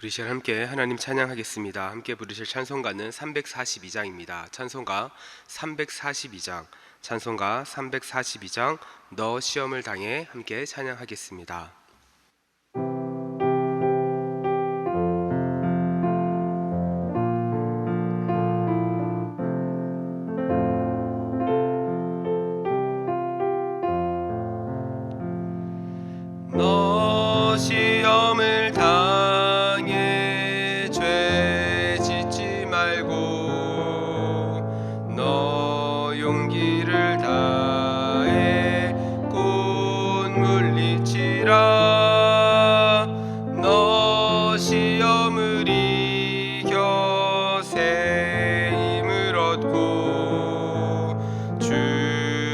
우리 시간 함께 하나님 찬양하겠습니다. 함께 부르실 찬송가는 342장입니다. 찬송가 342장, 찬송가 342장 너 시험을 당해 함께 찬양하겠습니다. 너 시험을 당해 죄 짓지 말고 너 용기를 다해 곧 물리치라. 너 시험을 이겨 새 힘을 얻고 주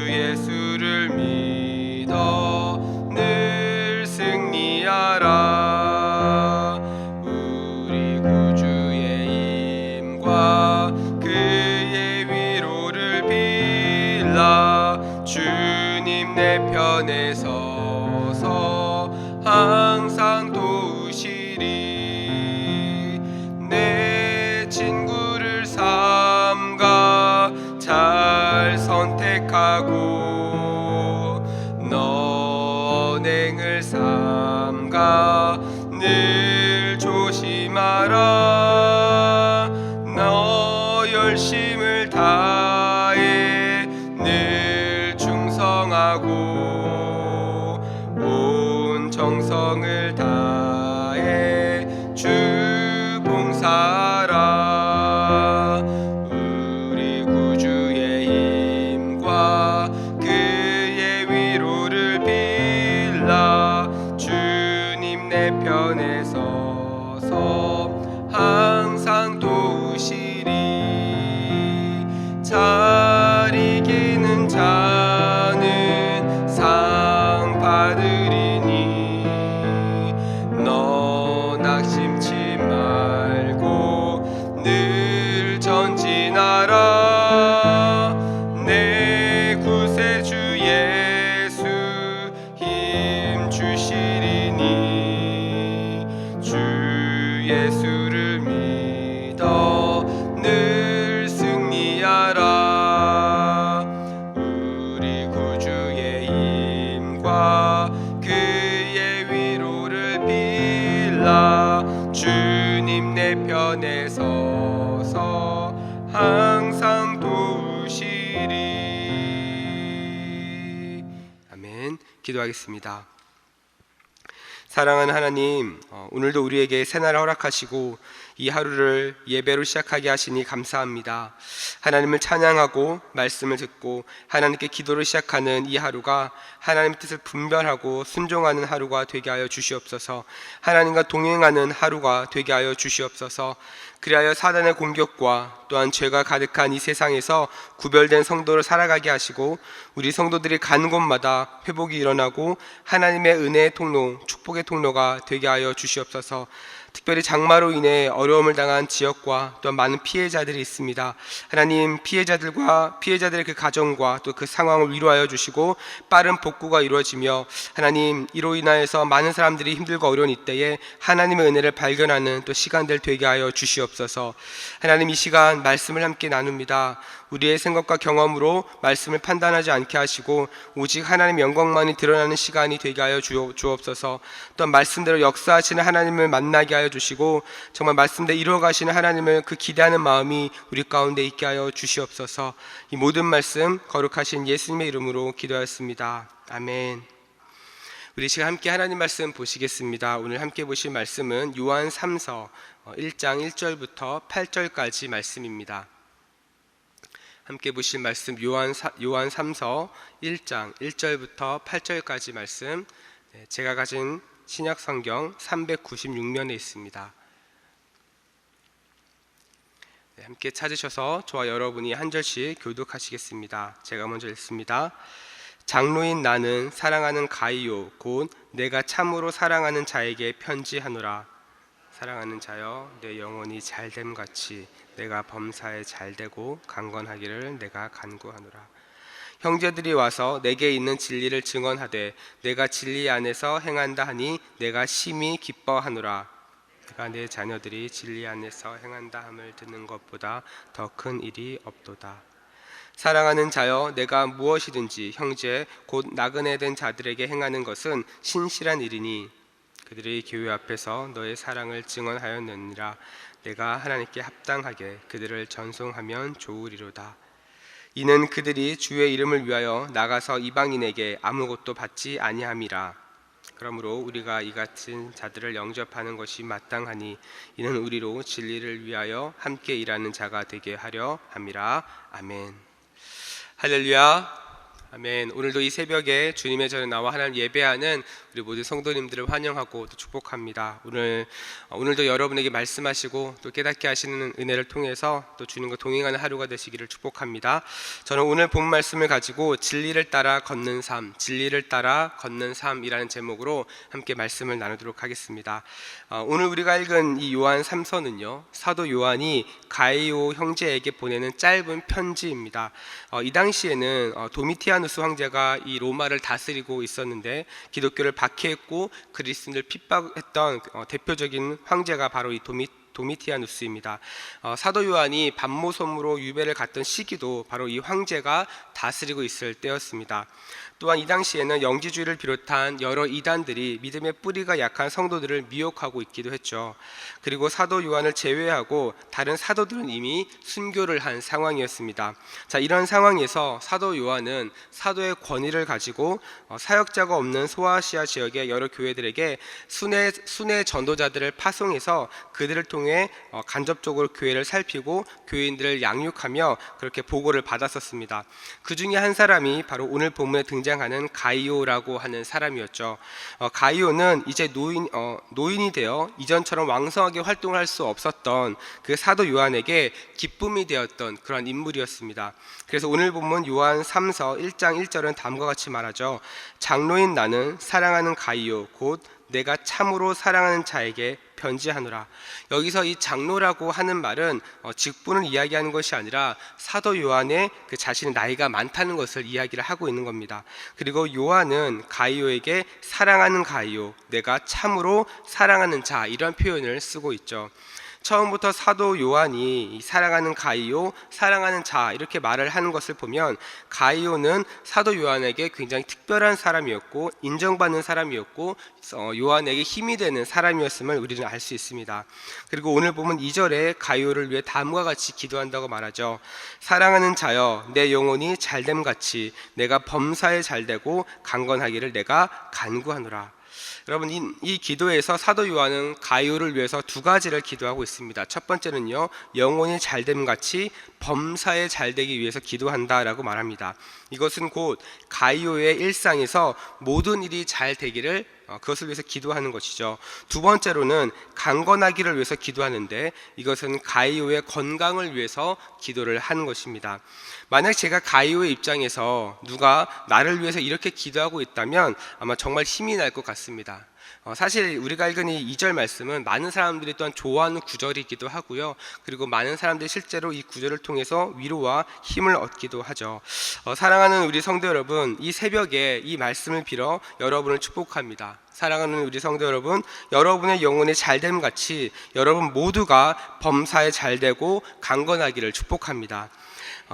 예수를 믿어 늘 승리하라. 우리 구주의 힘과 그의 위로를 빌라. 주님 내 편에 서서 항상 도우시리. 내 친구를 삼가 잘 선택하고 너 언행을 삼가 늘 조심하라. 너 열심을 다해 늘 충성하고 온 정성을 다해 주 봉사하라. 우리 구주의 힘과 그의 위로를 빌라. 주님 내 편에 서서 항상 도우시리. 잘 이기는 자는 상 받으리니 너 낙심치 말고 늘 전진하라. 내 구세주 예수 힘 주시리니 주 예수를 믿어 늘 승리하라. 우리 구주의 힘과 그의 위로를 빌라. 주님 내 편에 서서 항상 도우시리. 아멘. 기도하겠습니다. 사랑하는 하나님, 오늘도 우리에게 새날을 허락하시고 이 하루를 예배로 시작하게 하시니 감사합니다. 하나님을 찬양하고 말씀을 듣고 하나님께 기도를 시작하는 이 하루가 하나님의 뜻을 분별하고 순종하는 하루가 되게 하여 주시옵소서. 하나님과 동행하는 하루가 되게 하여 주시옵소서. 그리하여 사단의 공격과 또한 죄가 가득한 이 세상에서 구별된 성도를 살아가게 하시고 우리 성도들이 가는 곳마다 회복이 일어나고 하나님의 은혜의 통로, 축복의 통로가 되게 하여 주시옵소서. 특별히 장마로 인해 어려움을 당한 지역과 또 많은 피해자들이 있습니다. 하나님, 피해자들의 그 가정과 또 그 상황을 위로하여 주시고 빠른 복구가 이루어지며 하나님, 이로 인하여서 많은 사람들이 힘들고 어려운 이때에 하나님의 은혜를 발견하는 또 시간들 되게 하여 주시옵소서. 하나님, 이 시간 말씀을 함께 나눕니다. 우리의 생각과 경험으로 말씀을 판단하지 않게 하시고 오직 하나님의 영광만이 드러나는 시간이 되게 하여 주옵소서. 또한 말씀대로 역사하시는 하나님을 만나게 하여 주시고 정말 말씀대로 이루어가시는 하나님을 그 기대하는 마음이 우리 가운데 있게 하여 주시옵소서. 이 모든 말씀 거룩하신 예수님의 이름으로 기도하였습니다. 아멘. 우리 지금 함께 하나님 말씀 보시겠습니다. 오늘 함께 보실 말씀은 요한 3서 1장 1절부터 8절까지 말씀입니다. 함께 보실 말씀 요한 3서 1장 1절부터 8절까지 말씀, 제가 가진 신약 성경 396면에 있습니다. 함께 찾으셔서 저와 여러분이 한 절씩 교독하시겠습니다. 제가 먼저 읽습니다. 장로인 나는 사랑하는 가이오 곧 내가 참으로 사랑하는 자에게 편지하노라. 사랑하는 자여, 내 영혼이 잘됨 같이 내가 범사에 잘되고 강건하기를 내가 간구하노라. 형제들이 와서 내게 있는 진리를 증언하되 내가 진리 안에서 행한다 하니 내가 심히 기뻐하노라. 내가 내 자녀들이 진리 안에서 행한다 함을 듣는 것보다 더 큰 일이 없도다. 사랑하는 자여, 내가 무엇이든지 형제 곧 나그네 된 자들에게 행하는 것은 신실한 일이니 그들의 교회 앞에서 너의 사랑을 증언하였느니라. 내가 하나님께 합당하게 그들을 전송하면 좋으리로다. 이는 그들이 주의 이름을 위하여 나가서 이방인에게 아무것도 받지 아니함이라. 그러므로 우리가 이 같은 자들을 영접하는 것이 마땅하니 이는 우리로 진리를 위하여 함께 일하는 자가 되게 하려 함이라. 아멘. 할렐루야. 아멘. 오늘도 이 새벽에 주님의 전에 나와 하나님 예배하는 우리 모든 성도님들을 환영하고 또 축복합니다. 오늘도 여러분에게 말씀하시고 또 깨닫게 하시는 은혜를 통해서 또 주님과 동행하는 하루가 되시기를 축복합니다. 저는 오늘 본 말씀을 가지고 진리를 따라 걷는 삶, 진리를 따라 걷는 삶이라는 제목으로 함께 말씀을 나누도록 하겠습니다. 오늘 우리가 읽은 이 요한 3서는요, 사도 요한이 가이오 형제에게 보내는 짧은 편지입니다. 이 당시에는 도미티아누스 황제가 이 로마를 다스리고 있었는데 기독교를 박해했고 그리스도인을 핍박했던 대표적인 황제가 바로 이 도미티아누스입니다. 사도 요한이 반모섬으로 유배를 갔던 시기도 바로 이 황제가 다스리고 있을 때였습니다. 또한 이 당시에는 영지주의를 비롯한 여러 이단들이 믿음의 뿌리가 약한 성도들을 미혹하고 있기도 했죠. 그리고 사도 요한을 제외하고 다른 사도들은 이미 순교를 한 상황이었습니다. 자, 이런 상황에서 사도 요한은 사도의 권위를 가지고 사역자가 없는 소아시아 지역의 여러 교회들에게 순회 전도자들을 파송해서 그들을 통해 간접적으로 교회를 살피고 교인들을 양육하며 그렇게 보고를 받았었습니다. 그 중에 한 사람이 바로 오늘 본문에 등장하는 가이오라고 하는 사람이었죠. 가이오는 이제 노인이 되어 이전처럼 왕성하게 활동을 할 수 없었던 그 사도 요한에게 기쁨이 되었던 그런 인물이었습니다. 그래서 오늘 본문 요한 3서 1장 1절은 다음과 같이 말하죠. 장로인 나는 사랑하는 가이오 곧 내가 참으로 사랑하는 자에게 편지하노라. 여기서 이 장로라고 하는 말은 직분을 이야기하는 것이 아니라 사도 요한의 그 자신의 나이가 많다는 것을 이야기를 하고 있는 겁니다. 그리고 요한은 가이오에게 사랑하는 가이오, 내가 참으로 사랑하는 자, 이런 표현을 쓰고 있죠. 처음부터 사도 요한이 사랑하는 가이오, 사랑하는 자 이렇게 말을 하는 것을 보면 가이오는 사도 요한에게 굉장히 특별한 사람이었고 인정받는 사람이었고 요한에게 힘이 되는 사람이었음을 우리는 알 수 있습니다. 그리고 오늘 보면 2절에 가이오를 위해 다음과 같이 기도한다고 말하죠. 사랑하는 자여, 내 영혼이 잘됨같이 내가 범사에 잘되고 강건하기를 내가 간구하노라. 여러분, 이 기도에서 사도 요한은 가이오를 위해서 두 가지를 기도하고 있습니다. 첫 번째는요, 영혼이 잘됨같이 범사에 잘되기 위해서 기도한다라고 말합니다. 이것은 곧 가이오의 일상에서 모든 일이 잘 되기를 그것을 위해서 기도하는 것이죠. 두 번째로는 강건하기를 위해서 기도하는데 이것은 가이오의 건강을 위해서 기도를 하는 것입니다. 만약 제가 가이오의 입장에서 누가 나를 위해서 이렇게 기도하고 있다면 아마 정말 힘이 날 것 같습니다. 사실 우리가 읽은 이 2절 말씀은 많은 사람들이 또한 좋아하는 구절이기도 하고요. 그리고 많은 사람들이 실제로 이 구절을 통해서 위로와 힘을 얻기도 하죠. 사랑하는 우리 성도 여러분, 이 새벽에 이 말씀을 빌어 여러분을 축복합니다. 사랑하는 우리 성도 여러분, 여러분의 영혼이 잘됨 같이 여러분 모두가 범사에 잘되고 강건하기를 축복합니다.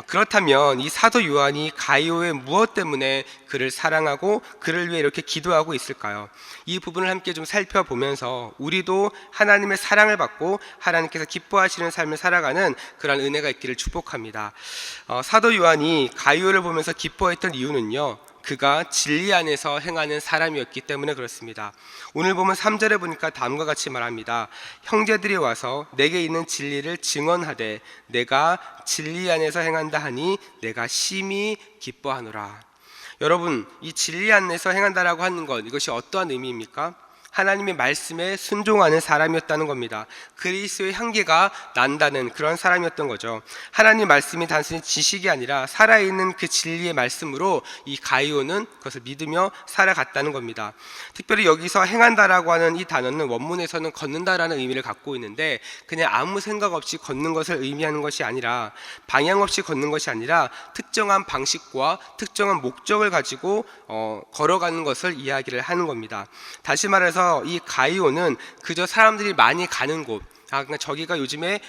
그렇다면 이 사도 요한이 가이오의 무엇 때문에 그를 사랑하고 그를 위해 이렇게 기도하고 있을까요? 이 부분을 함께 좀 살펴보면서 우리도 하나님의 사랑을 받고 하나님께서 기뻐하시는 삶을 살아가는 그런 은혜가 있기를 축복합니다. 사도 요한이 가이오를 보면서 기뻐했던 이유는요, 그가 진리 안에서 행하는 사람이었기 때문에 그렇습니다. 오늘 보면 3절에 보니까 다음과 같이 말합니다. 형제들이 와서 내게 있는 진리를 증언하되 내가 진리 안에서 행한다 하니 내가 심히 기뻐하노라. 여러분, 이 진리 안에서 행한다라고 하는 것, 이것이 어떠한 의미입니까? 하나님의 말씀에 순종하는 사람이었다는 겁니다. 그리스도의 향기가 난다는 그런 사람이었던 거죠. 하나님 말씀이 단순히 지식이 아니라 살아있는 그 진리의 말씀으로 이 가이오는 그것을 믿으며 살아갔다는 겁니다. 특별히 여기서 행한다라고 하는 이 단어는 원문에서는 걷는다라는 의미를 갖고 있는데 그냥 아무 생각 없이 걷는 것을 의미하는 것이 아니라 방향 없이 걷는 것이 아니라 특정한 방식과 특정한 목적을 가지고 걸어가는 것을 이야기를 하는 겁니다. 다시 말해서 따라서 이 가이오는 그저 사람들이 많이 가는 곳, 그러니까 저기가 요즘에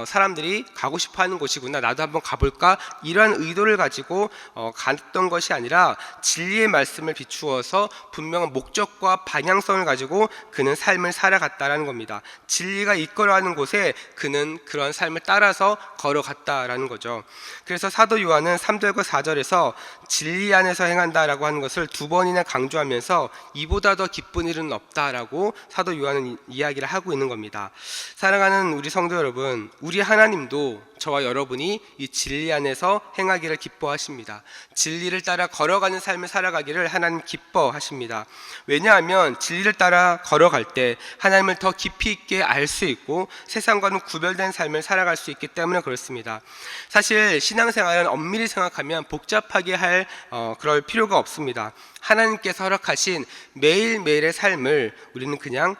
사람들이 가고 싶어하는 곳이구나, 나도 한번 가볼까, 이러한 의도를 가지고 갔던 것이 아니라 진리의 말씀을 비추어서 분명한 목적과 방향성을 가지고 그는 삶을 살아갔다라는 겁니다. 진리가 이끌어가는 곳에 그는 그런 삶을 따라서 걸어갔다라는 거죠. 그래서 사도 요한은 3절과 4절에서 진리 안에서 행한다라고 하는 것을 2번이나 강조하면서 이보다 더 기쁜 일은 없다라고 사도 요한은 이야기를 하고 있는 겁니다. 사랑하는 우리 성도 여러분, 우리 하나님도 저와 여러분이 이 진리 안에서 행하기를 기뻐하십니다. 진리를 따라 걸어가는 삶을 살아가기를 하나님 기뻐하십니다. 왜냐하면 진리를 따라 걸어갈 때 하나님을 더 깊이 있게 알 수 있고 세상과는 구별된 삶을 살아갈 수 있기 때문에 그렇습니다. 사실 신앙생활은 엄밀히 생각하면 복잡하게 할 그럴 필요가 없습니다. 하나님께서 허락하신 매일매일의 삶을 우리는 그냥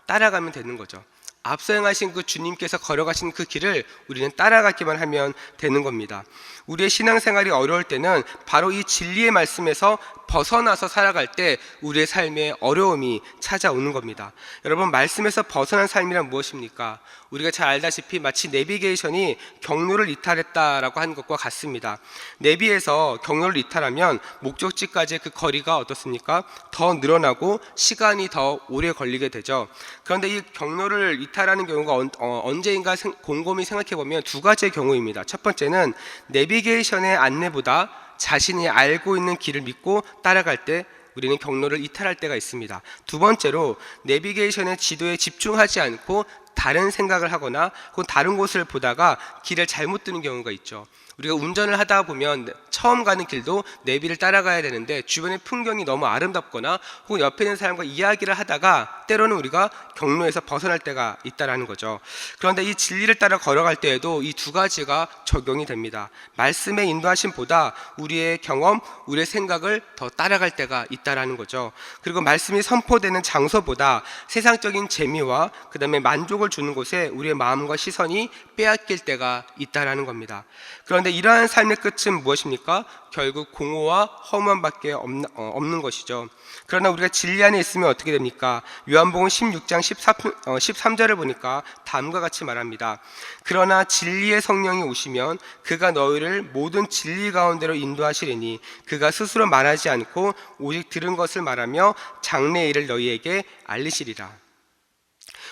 따라가면 되는 거죠. 앞서 행하신 그 주님께서 걸어가신 그 길을 우리는 따라가기만 하면 되는 겁니다. 우리의 신앙생활이 어려울 때는 바로 이 진리의 말씀에서 벗어나서 살아갈 때 우리의 삶에 어려움이 찾아오는 겁니다. 여러분, 말씀에서 벗어난 삶이란 무엇입니까? 우리가 잘 알다시피 마치 내비게이션이 경로를 이탈했다라고 하는 것과 같습니다. 내비에서 경로를 이탈하면 목적지까지의 그 거리가 어떻습니까? 더 늘어나고 시간이 더 오래 걸리게 되죠. 그런데 이 경로를 이탈하는 경우가 언제인가 곰곰이 생각해보면 2가지의 경우입니다. 첫 번째는 내비게이션의 안내보다 자신이 알고 있는 길을 믿고 따라갈 때 우리는 경로를 이탈할 때가 있습니다. 2번째로 내비게이션의 지도에 집중하지 않고 다른 생각을 하거나 혹은 다른 곳을 보다가 길을 잘못 드는 경우가 있죠. 우리가 운전을 하다 보면 처음 가는 길도 내비를 따라가야 되는데 주변의 풍경이 너무 아름답거나 혹은 옆에 있는 사람과 이야기를 하다가 때로는 우리가 경로에서 벗어날 때가 있다라는 거죠. 그런데 이 진리를 따라 걸어갈 때에도 이 2가지가 적용이 됩니다. 말씀의 인도하심보다 우리의 경험, 우리의 생각을 더 따라갈 때가 있다라는 거죠. 그리고 말씀이 선포되는 장소보다 세상적인 재미와 그 다음에 만족을 주는 곳에 우리의 마음과 시선이 빼앗길 때가 있다라는 겁니다. 그런데 이러한 삶의 끝은 무엇입니까? 결국 공허와 허무함밖에 없는 것이죠. 그러나 우리가 진리 안에 있으면 어떻게 됩니까? 요한복음 16장 13절을 보니까 다음과 같이 말합니다. 그러나 진리의 성령이 오시면 그가 너희를 모든 진리 가운데로 인도하시리니 그가 스스로 말하지 않고 오직 들은 것을 말하며 장래의 일을 너희에게 알리시리라.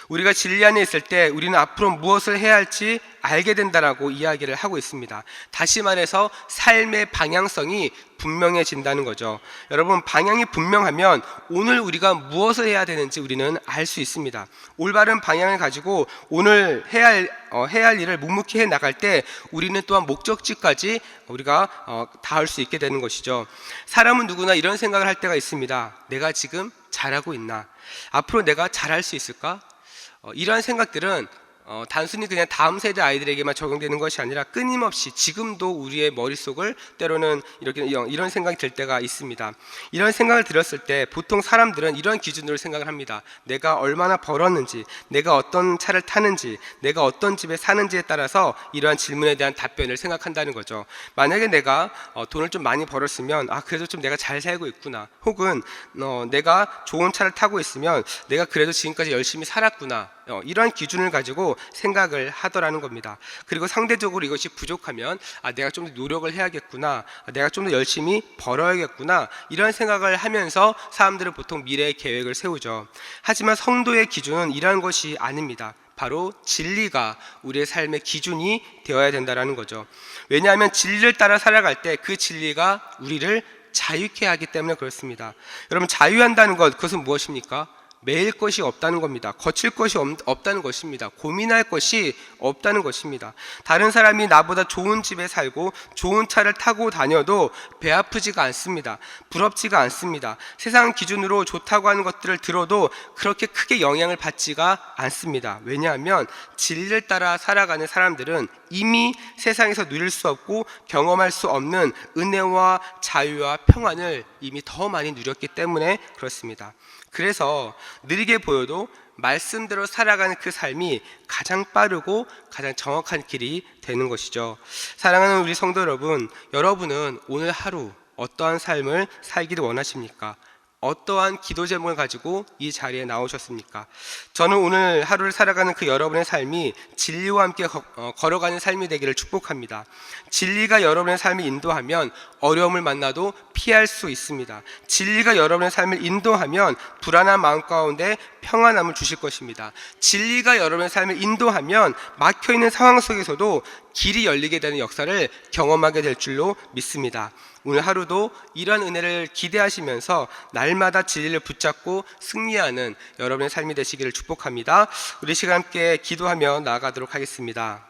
우리가 진리 안에 있을 때 우리는 앞으로 무엇을 해야 할지 알게 된다라고 이야기를 하고 있습니다. 다시 말해서 삶의 방향성이 분명해진다는 거죠. 여러분, 방향이 분명하면 오늘 우리가 무엇을 해야 되는지 우리는 알 수 있습니다. 올바른 방향을 가지고 오늘 해야 할 일을 묵묵히 해 나갈 때 우리는 또한 목적지까지 우리가 닿을 수 있게 되는 것이죠. 사람은 누구나 이런 생각을 할 때가 있습니다. 내가 지금 잘하고 있나? 앞으로 내가 잘할 수 있을까? 이러한 생각들은 단순히 그냥 다음 세대 아이들에게만 적용되는 것이 아니라 끊임없이 지금도 우리의 머릿속을 때로는 이런 생각이 들 때가 있습니다. 이런 생각을 들었을 때 보통 사람들은 이런 기준으로 생각을 합니다. 내가 얼마나 벌었는지, 내가 어떤 차를 타는지, 내가 어떤 집에 사는지에 따라서 이러한 질문에 대한 답변을 생각한다는 거죠. 만약에 내가 돈을 좀 많이 벌었으면 그래도 좀 내가 잘 살고 있구나, 혹은 내가 좋은 차를 타고 있으면 내가 그래도 지금까지 열심히 살았구나, 이러한 기준을 가지고 생각을 하더라는 겁니다. 그리고 상대적으로 이것이 부족하면 내가 좀 더 노력을 해야겠구나, 내가 좀 더 열심히 벌어야겠구나, 이런 생각을 하면서 사람들은 보통 미래의 계획을 세우죠. 하지만 성도의 기준은 이러한 것이 아닙니다. 바로 진리가 우리의 삶의 기준이 되어야 된다는 거죠. 왜냐하면 진리를 따라 살아갈 때 그 진리가 우리를 자유케 하기 때문에 그렇습니다. 여러분, 자유한다는 것, 그것은 무엇입니까? 매일 것이 없다는 겁니다. 거칠 것이 없다는 것입니다. 고민할 것이 없다는 것입니다. 다른 사람이 나보다 좋은 집에 살고 좋은 차를 타고 다녀도 배 아프지가 않습니다. 부럽지가 않습니다. 세상 기준으로 좋다고 하는 것들을 들어도 그렇게 크게 영향을 받지가 않습니다. 왜냐하면 진리를 따라 살아가는 사람들은 이미 세상에서 누릴 수 없고 경험할 수 없는 은혜와 자유와 평안을 이미 더 많이 누렸기 때문에 그렇습니다. 그래서 느리게 보여도 말씀대로 살아가는 그 삶이 가장 빠르고 가장 정확한 길이 되는 것이죠. 사랑하는 우리 성도 여러분, 여러분은 오늘 하루 어떠한 삶을 살기를 원하십니까? 어떠한 기도 제목을 가지고 이 자리에 나오셨습니까? 저는 오늘 하루를 살아가는 그 여러분의 삶이 진리와 함께 걸어가는 삶이 되기를 축복합니다. 진리가 여러분의 삶을 인도하면 어려움을 만나도 피할 수 있습니다. 진리가 여러분의 삶을 인도하면 불안한 마음 가운데 평안함을 주실 것입니다. 진리가 여러분의 삶을 인도하면 막혀있는 상황 속에서도 길이 열리게 되는 역사를 경험하게 될 줄로 믿습니다. 오늘 하루도 이러한 은혜를 기대하시면서 날마다 진리를 붙잡고 승리하는 여러분의 삶이 되시기를 축복합니다. 우리 시간 함께 기도하며 나아가도록 하겠습니다.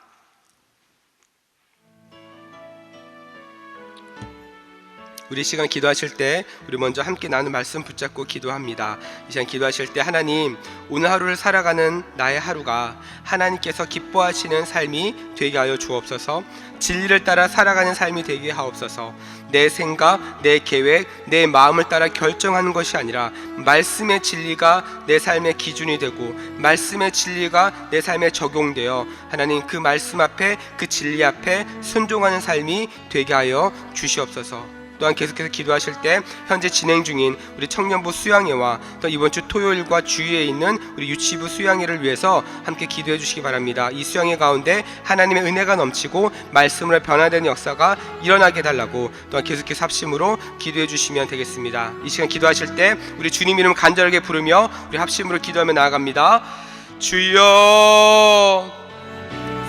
우리 시간 기도하실 때 우리 먼저 함께 나눈 말씀 붙잡고 기도합니다. 이 시간 기도하실 때 하나님, 오늘 하루를 살아가는 나의 하루가 하나님께서 기뻐하시는 삶이 되게 하여 주옵소서. 진리를 따라 살아가는 삶이 되게 하옵소서. 내 생각, 내 계획, 내 마음을 따라 결정하는 것이 아니라 말씀의 진리가 내 삶의 기준이 되고 말씀의 진리가 내 삶에 적용되어 하나님 그 말씀 앞에, 그 진리 앞에 순종하는 삶이 되게 하여 주시옵소서. 또한 계속해서 기도하실 때 현재 진행 중인 우리 청년부 수양회와 또 이번 주 토요일과 주위에 있는 우리 유치부 수양회를 위해서 함께 기도해 주시기 바랍니다. 이 수양회 가운데 하나님의 은혜가 넘치고 말씀으로 변화되는 역사가 일어나게 해달라고 또한 계속해서 합심으로 기도해 주시면 되겠습니다. 이 시간 기도하실 때 우리 주님 이름 간절하게 부르며 우리 합심으로 기도하며 나아갑니다. 주여,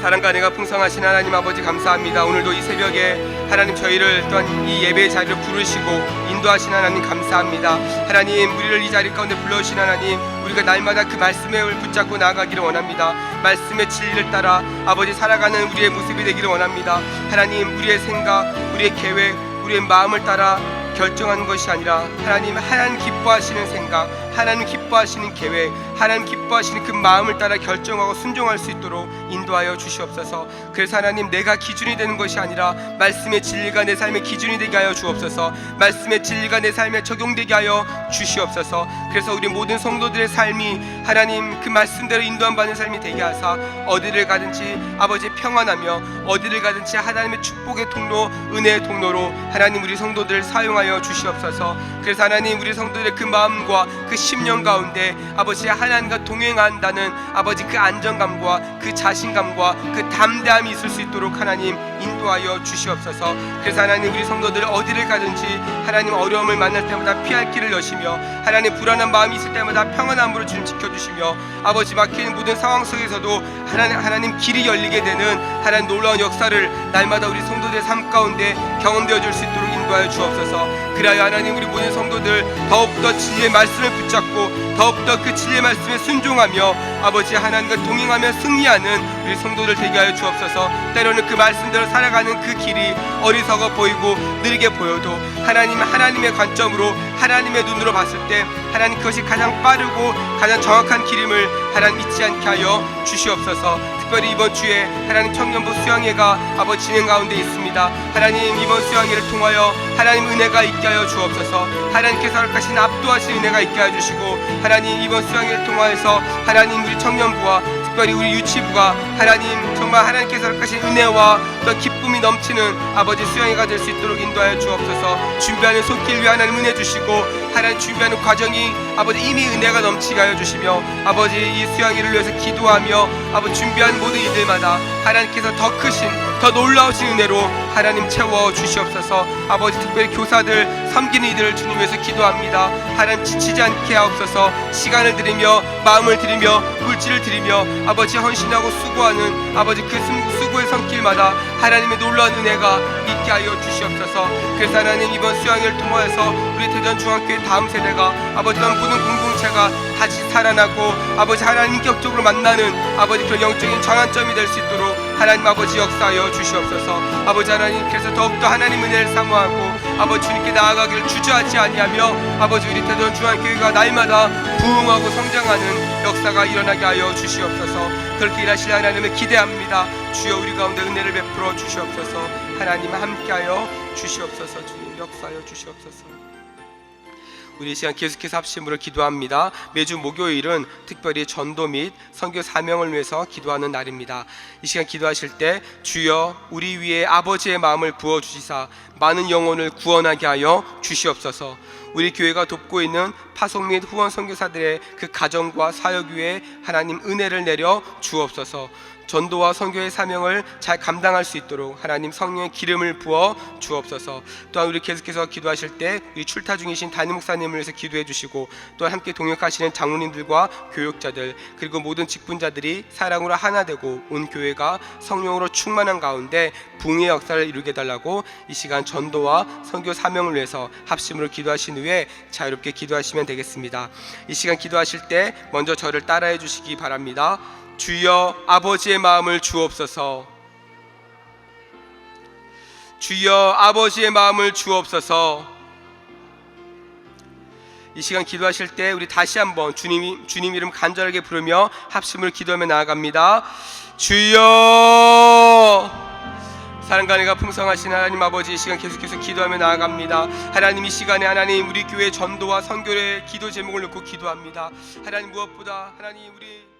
사랑과 은혜가 풍성하신 하나님 아버지 감사합니다. 오늘도 이 새벽에 하나님 저희를 또한 이 예배의 자리를 부르시고 인도하신 하나님 감사합니다. 하나님, 우리를 이 자리 가운데 불러주신 하나님, 우리가 날마다 그 말씀을 붙잡고 나아가기를 원합니다. 말씀의 진리를 따라 아버지 살아가는 우리의 모습이 되기를 원합니다. 하나님, 우리의 생각, 우리의 계획, 우리의 마음을 따라 결정하는 것이 아니라 하나님 기뻐하시는 생각, 하나님 기뻐하시는 계획, 하나님 기뻐하시는 그 마음을 따라 결정하고 순종할 수 있도록 인도하여 주시옵소서. 그래서 하나님, 내가 기준이 되는 것이 아니라 말씀의 진리가 내 삶의 기준이 되게 하여 주옵소서. 말씀의 진리가 내 삶에 적용되게 하여 주시옵소서. 그래서 우리 모든 성도들의 삶이 하나님 그 말씀대로 인도함 받는 삶이 되게 하사 어디를 가든지 아버지 평안하며 어디를 가든지 하나님의 축복의 통로, 은혜의 통로로 하나님 우리 성도들을 사용하여 주시옵소서. 그래서 하나님, 우리 성도들의 그 마음과 그 심령 가운데 아버지 하나님과 동행한다는 아버지 그 안정감과 그 자신감과 그 담대함이 있을 수 있도록 하나님 인도하여 주시옵소서. 그래서 하나님, 우리 성도들 어디를 가든지 하나님 어려움을 만날 때마다 피할 길을 여시며 하나님 불안한 마음이 있을 때마다 평안함으로 주님 지켜주시며 아버지 막히는 모든 상황 속에서도 하나님 길이 열리게 되는 하나님 놀라운 역사를 날마다 우리 성도들의 삶 가운데 경험되어 줄 수 있도록 인도하여 주옵소서. 그래야 하나님, 우리 모든 성도들 더욱더 진리의 말씀을 붙잡고 더욱더 그 진리의 말씀에 순종하며 아버지 하나님과 동행하며 승리하는 우리 성도들 되게 하여 주옵소서. 때로는 그 말씀대로 살아가는 그 길이 어리석어 보이고 느리게 보여도 하나님의 관점으로 하나님의 눈으로 봤을 때 하나님 그것이 가장 빠르고 가장 정확한 길임을 하나님 잊지 않게 하여 주시옵소서. 특별히 이번 주에 하나님 청년부 수양회가 아버지 진행 가운데 있습니다. 하나님, 이번 수양회를 통하여 하나님 은혜가 있게 하여 주옵소서. 하나님께서 허락하신 압도하신 은혜가 있게 하여 주시고 하나님, 이번 수양회를 통하여서 하나님 우리 청년부와 특별히 우리 유치부가 하나님 정말 하나님께서 허락하신 은혜와 또 기쁨이 넘치는 아버지 수양회가 될 수 있도록 인도하여 주옵소서. 준비하는 손길 위에 하나님 은혜 주시고 하나님 준비하는 과정이 아버지 이미 은혜가 넘치게 하여 주시며 아버지 이 수양회를 위해서 기도하며 아버지 준비한 모든 이들마다 하나님께서 더 크신 더 놀라우신 은혜로 하나님 채워 주시옵소서. 아버지 특별히 교사들 섬기는 이들을 주님 위해서 기도합니다. 하나님 지치지 않게 하옵소서. 시간을 드리며 마음을 드리며 물질을 드리며 아버지 헌신하고 수고하는 아버지 그 수고의 손길마다 하나님의 놀라운 은혜가 있게 하여 주시옵소서. 그래서 하나님, 이번 수양회를 통하여서 우리 대전중앙교회 다음 세대가 아버지 그런 모든 공동체가 다시 살아나고 아버지 하나님 인격적으로 만나는 아버지 그런 영적인 전환점이 될 수 있도록 하나님 아버지 역사하여 주시옵소서. 아버지 하나님께서 더욱더 하나님 은혜를 사모하고 아버지 주님께 나아가기를 주저하지 아니하며 아버지 우리 대전중앙교회가 날마다 부흥하고 성장하는 역사가 일어나게 하여 주시옵소서. 그렇게 일하실 하나님을 기대합니다. 주여, 우리 가운데 은혜를 베풀어 주시옵소서. 하나님 함께하여 주시옵소서. 주님 역사하여 주시옵소서. 우리 이 시간 계속해서 합심으로 기도합니다. 매주 목요일은 특별히 전도 및 선교 사명을 위해서 기도하는 날입니다. 이 시간 기도하실 때 주여, 우리 위에 아버지의 마음을 부어주시사 많은 영혼을 구원하게 하여 주시옵소서. 우리 교회가 돕고 있는 파송 및 후원 선교사들의 그 가정과 사역 위에 하나님 은혜를 내려 주옵소서. 전도와 선교의 사명을 잘 감당할 수 있도록 하나님 성령의 기름을 부어 주옵소서. 또한 우리 계속해서 기도하실 때 우리 출타 중이신 담임 목사님을 위해서 기도해 주시고, 또한 함께 동역하시는 장로님들과 교육자들, 그리고 모든 직분자들이 사랑으로 하나 되고 온 교회가 성령으로 충만한 가운데 붕의 역사를 이루게 달라고 이 시간 전도와 선교 사명을 위해서 합심으로 기도하신 후에 자유롭게 기도하시면 되겠습니다. 이 시간 기도하실 때 먼저 저를 따라해 주시기 바랍니다. 주여 아버지의 마음을 주옵소서. 주여 아버지의 마음을 주옵소서. 이 시간 기도하실 때 우리 다시 한번 주님 이름 간절하게 부르며 합심을 기도하며 나아갑니다. 주여. 사랑과 은혜가 풍성하신 하나님 아버지, 이 시간 계속해서 기도하며 나아갑니다. 하나님, 이 시간에 하나님 우리 교회 전도와 선교의 기도 제목을 놓고 기도합니다. 하나님, 무엇보다 하나님 우리